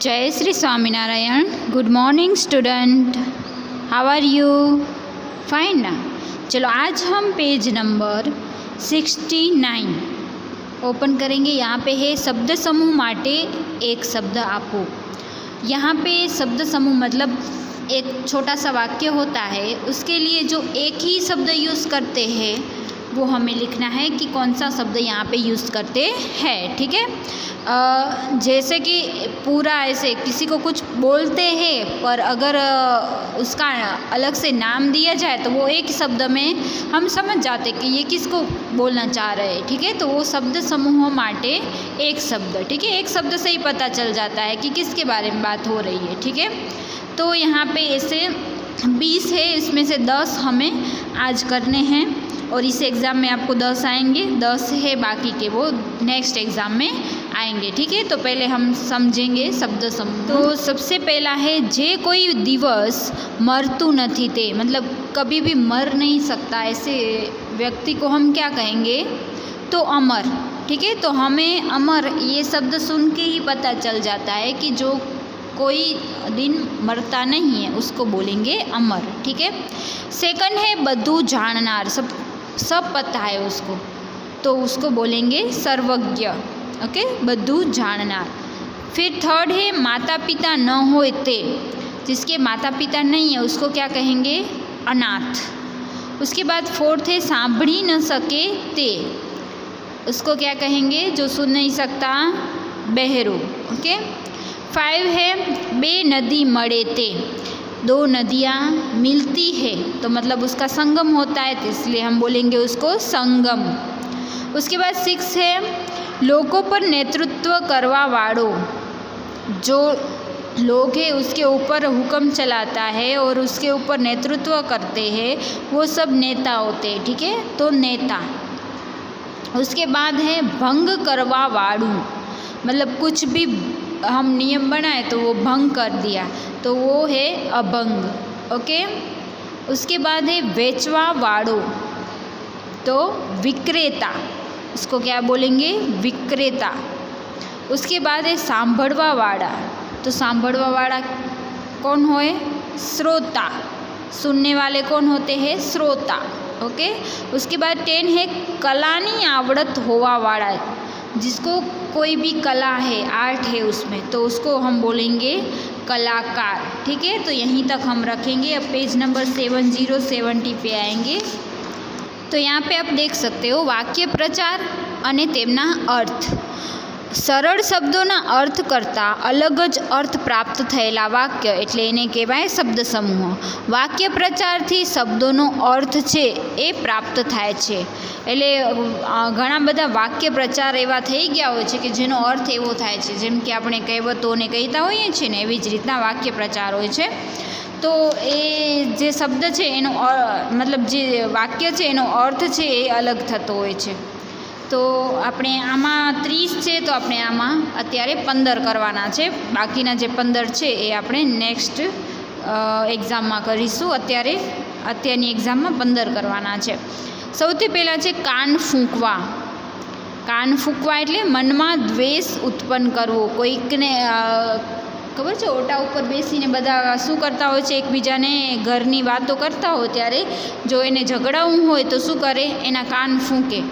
जय Shri Swaminarayan. Good morning student, how are you? Fine ना। चलो आज हम पेज नंबर 69 ओपन करेंगे। यहाँ पे है शब्द समूह माटे एक शब्द आपो। यहाँ पे शब्द समूह मतलब एक छोटा सा वाक्य होता है, उसके लिए जो एक ही शब्द यूज़ करते हैं वो हमें लिखना है कि कौन सा शब्द यहाँ पे यूज़ करते हैं। ठीक है, जैसे कि पूरा ऐसे किसी को कुछ बोलते हैं पर अगर उसका अलग से नाम दिया जाए तो वो एक शब्द में हम समझ जाते कि ये किसको बोलना चाह रहे हैं। ठीक है, तो वो शब्द समूह माटे एक शब्द, ठीक है, एक शब्द से ही पता चल जाता है कि किसके बारे में बात हो रही है। ठीक है, तो यहाँ पे ऐसे 20 है, इसमें से 10 हमें आज करने हैं और इस एग्ज़ाम में आपको 10 आएंगे, 10 है बाकी के वो नेक्स्ट एग्ज़ाम में आएंगे। ठीक है, तो पहले हम समझेंगे शब्द समूह। तो सबसे पहला है जे कोई दिवस मरतु नहीं ते, मतलब कभी भी मर नहीं सकता, ऐसे व्यक्ति को हम क्या कहेंगे? तो अमर। ठीक है, तो हमें अमर ये शब्द सुन के ही पता चल जाता है कि जो कोई दिन मरता नहीं है उसको बोलेंगे अमर। ठीक है, सेकंड है बधु जाननार, सब पता है उसको, तो उसको बोलेंगे सर्वज्ञ। ओके, बधु जाननार। फिर थर्ड है माता पिता न होए ते, जिसके माता पिता नहीं है उसको क्या कहेंगे? अनाथ। उसके बाद फोर्थ है सांभળી न सके ते, उसको क्या कहेंगे? जो सुन नहीं सकता, बहरो। ओके, 5 है बे नदी मळे ते, दो नदियाँ मिलती है तो मतलब उसका संगम होता है, तो इसलिए हम बोलेंगे उसको संगम। उसके बाद 6 है लोगों पर नेतृत्व करवा वाड़ो, जो लोग है उसके ऊपर हुक्म चलाता है और उसके ऊपर नेतृत्व करते हैं, वो सब नेता होते हैं। ठीक है, तो नेता। उसके बाद है भंग करवा वाड़ू, मतलब कुछ भी हम नियम बनाए तो वो भंग कर दिया तो वो है अभंग। ओके, उसके बाद है बेचवा वाड़ो, तो विक्रेता, उसको क्या बोलेंगे? विक्रेता। उसके बाद है सांभळवा वाड़ा, तो सांभळवा वाड़ा कौन होए? श्रोता। सुनने वाले कौन होते हैं? श्रोता। ओके, उसके बाद 10 है कलानी आवड़त होवा वाड़ा, जिसको कोई भी कला है, आर्ट है उसमें, तो उसको हम बोलेंगे कलाकार। ठीक है, तो यहीं तक हम रखेंगे। अब पेज नंबर 70 पे आएंगे। तो यहाँ पे आप देख सकते हो वाक्य प्रचार અને તેમના अर्थ। सरल शब्दों अर्थ करता अलग ज अर्थ प्राप्त थयेला वाक्य एटले एने कहेवाय शब्द समूह। वाक्य प्रचार थी शब्दों अर्थ छे ए प्राप्त थाय छे, एटले घणा बधा वाक्य प्रचार एवा थई गया होय छे कि जेनो अर्थ एवो थाय छे, जेम के आपणे कहेवतोने कहीता होईए छे ने एवी ज रीतना वाक्य प्रचार होय छे। तो ए जे शब्द छे एनो मतलब जे वाक्य छे एनो अर्थ छे ए अलग थतो होय छे। तो આપણે આમાં 30 છે તો આપણે આમાં અત્યારે 15 કરવાના છે, બાકીના જે 15 છે એ આપણે નેક્સ્ટ એક્ઝામમાં કરીશું। અત્યારની એક્ઝામમાં 15 કરવાના છે। સૌથી પહેલાં છે કાન ફૂંકવા। કાન ફૂંકવા એટલે મનમાં દ્વેષ ઉત્પન્ન કરવો। કોઈકને ખબર છે ઓટા ઉપર બેસીને બધા શું કરતા હોય છે? એકબીજાને ઘરની વાતો કરતા હોય ત્યારે જો એને ઝઘડાવું હોય તો શું કરે? એના કાન ફૂંકે।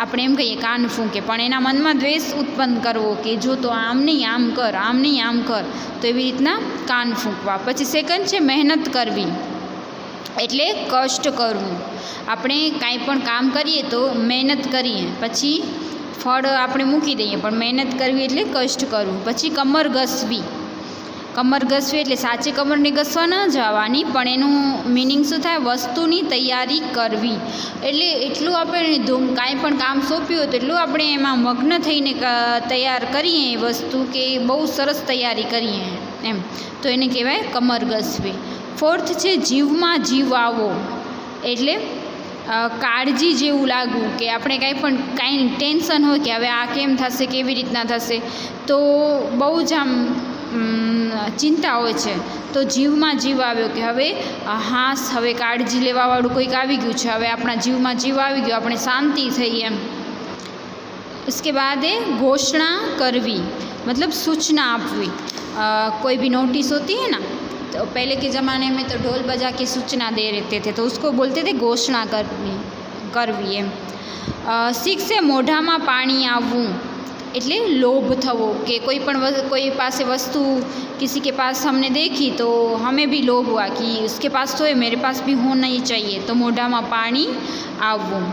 આપણે એમ કહીએ કાન ફૂંકે, પણ એના મનમાં દ્વેષ ઉત્પન્ન કરવો કે જો તો આમ નહીં આમ કર, આમ નહીં આમ કર, તો એવી રીતના કાન ફૂંકવા। પછી સેકન્ડ છે મહેનત કરવી, એટલે કષ્ટ કરવું। આપણે કાંઈ પણ કામ કરીએ તો મહેનત કરીએ, પછી ફળ આપણે મૂકી દઈએ, પણ મહેનત કરવી એટલે કષ્ટ કરવું। પછી કમર ઘસવી। કમર ઘસવી એટલે સાચી કમરને ઘસવા ન જવાની, પણ એનું મિનિંગ શું થાય? વસ્તુની તૈયારી કરવી। એટલે એટલું આપણે કાંઈ પણ કામ સોંપ્યું હોય તો એટલું આપણે એમાં મગ્ન થઈને તૈયાર કરીએ એ વસ્તુ કે બહુ સરસ તૈયારી કરીએ એમ, તો એને કહેવાય કમર ઘસવી। ફોર્થ છે જીવમાં જીવ આવો, એટલે કાળજી જેવું લાગવું કે આપણે કાંઈ ટેન્શન હોય કે હવે આ કેમ થશે, કેવી રીતના થશે, તો બહુ જ આમ ચિંતા હોય છે તો જીવમાં જીવ આવ્યો કે હવે હાસ, હવે કાળજી લેવાવાળું કોઈક આવી ગયું છે, હવે આપણા જીવમાં જીવ આવી ગયો, આપણે શાંતિ થઈ એમ। उसके बाद है घोषणा करवी, मतलब सूचना आपवी। कोई भी नोटिस होती है ना, तो पहले के ज़माने में तो ढोल बजा के सूचना दे देते थे, तो उसको बोलते थे घोषणा करवी એમ। 6 है મોઢામાં પાણી આવવું, એટલે लोभ थवो, कि कोई पास वस्तु किसी के पास हमने देखी तो हमें भी लोभ हुआ कि उसके पास तो है, मेरे पास भी होना ही चाहिए, तो મોઢામાં પાણી આવવું।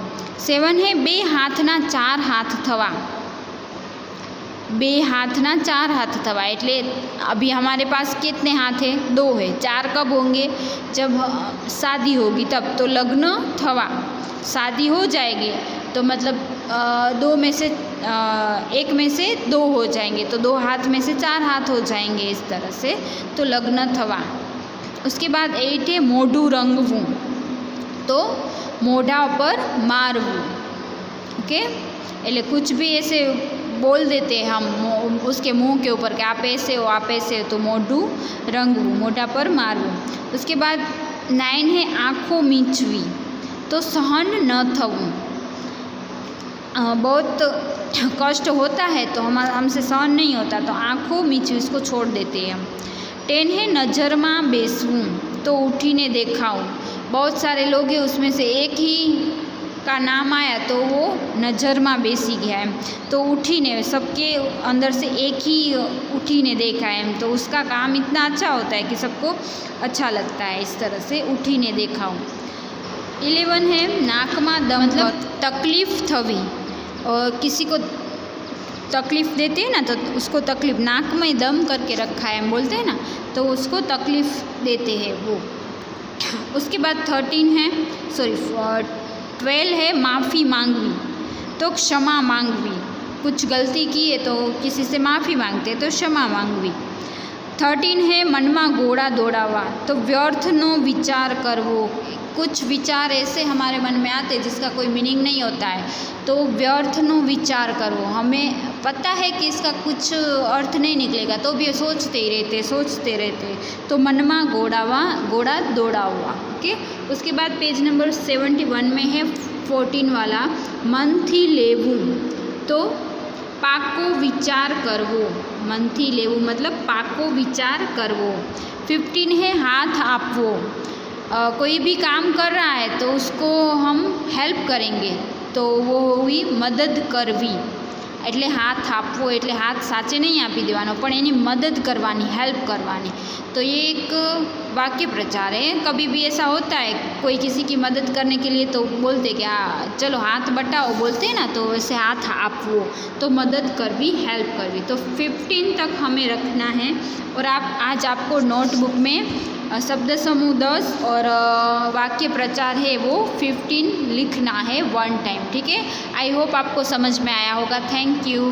7 है 2 હાથના 4 હાથ થવા, 2 હાથના 4 हाथ थवा, એટલે अभी हमारे पास कितने हाथ है? 2 है। 4 कब होंगे? जब शादी होगी तब। तो लग्न थवा, शादी हो जाएगी तो मतलब 2 में से 1 में से 2 हो जाएंगे, तो 2 हाथ में से 4 हाथ हो जाएंगे, इस तरह से, तो लग्न थवा। उसके बाद 8 है मोढू रंगवू, तो मोढ़ा पर मारवू। ओके, એટલે कुछ भी ऐसे बोल देते हैं हम उसके मुंह के ऊपर कि आप ऐसे हो, आप ऐसे हो, तो मोढू रंगवू, मोढ़ा पर मारवू। उसके बाद 9 है आँखों मींचवी, तो सहन न थवू। बहुत कष्ट होता है तो हमसे सहन नहीं होता, तो आँखों मींचवी, इसको छोड़ देते हैं हम। 10 है नज़र में बेसवू, तो उठीने देखाऊँ। बहुत सारे लोग हैं, उसमें से एक ही का नाम आया तो वो नज़र में बेसी गया है, तो उठीने, सबके अंदर से एक ही उठीने देखा है, तो उसका काम इतना अच्छा होता है कि सबको अच्छा लगता है, इस तरह से उठीने देखाऊँ। 11 है नाक में दम, मतलब तकलीफ़ थवी, और किसी को तकलीफ़ देते हैं ना तो उसको तकलीफ़, नाक में दम करके रखा है हम बोलते हैं ना, तो उसको तकलीफ़ देते हैं वो। उसके बाद 12 है माफ़ी मांगवी, तो क्षमा मांगवी। कुछ गलती की है तो किसी से माफ़ी मांगते तो क्षमा मांगवी। 13 है मन में घोड़ा दौड़ावा, तो व्यर्थनो विचार करवो। कुछ विचार ऐसे हमारे मन में आते जिसका कोई मीनिंग नहीं होता है, तो व्यर्थनो विचार करवो। हमें पता है कि इसका कुछ अर्थ नहीं निकलेगा, तो भी सोचते ही रहते, तो मन में घोड़ा दौड़ावा। ओके, उसके बाद पेज नंबर 71 में है 14 वाला, मन थी लेवू, तो पाको विचार करवो। मन थी लेवू मतलब पाको विचार करवो। 15 है हाथ आपवो, कोई भी काम कर रहा है तो उसको हम हेल्प करेंगे, तो वो हुई मदद करवी। એટલે હાથ આપવો એટલે હાથ સાચે નહીં આપી દેવાનો, પણ એની મદદ કરવાની, हेल्प करवानी। तो ये एक वाक्य प्रचार है। कभी भी ऐसा होता है कोई किसी की मदद करने के लिए तो बोलते कि चलो हाथ बटाओ, बोलते हैं ना, तो वैसे हाथ आपवो, तो मदद करवी, हेल्प करवी। तो 15 तक हमें रखना है। और आज आपको नोटबुक में शब्द समूह 10 और वाक्य प्रचार है वो 15 लिखना है 1 टाइम। ठीक है, आई होप आपको समझ में आया होगा। Thank you.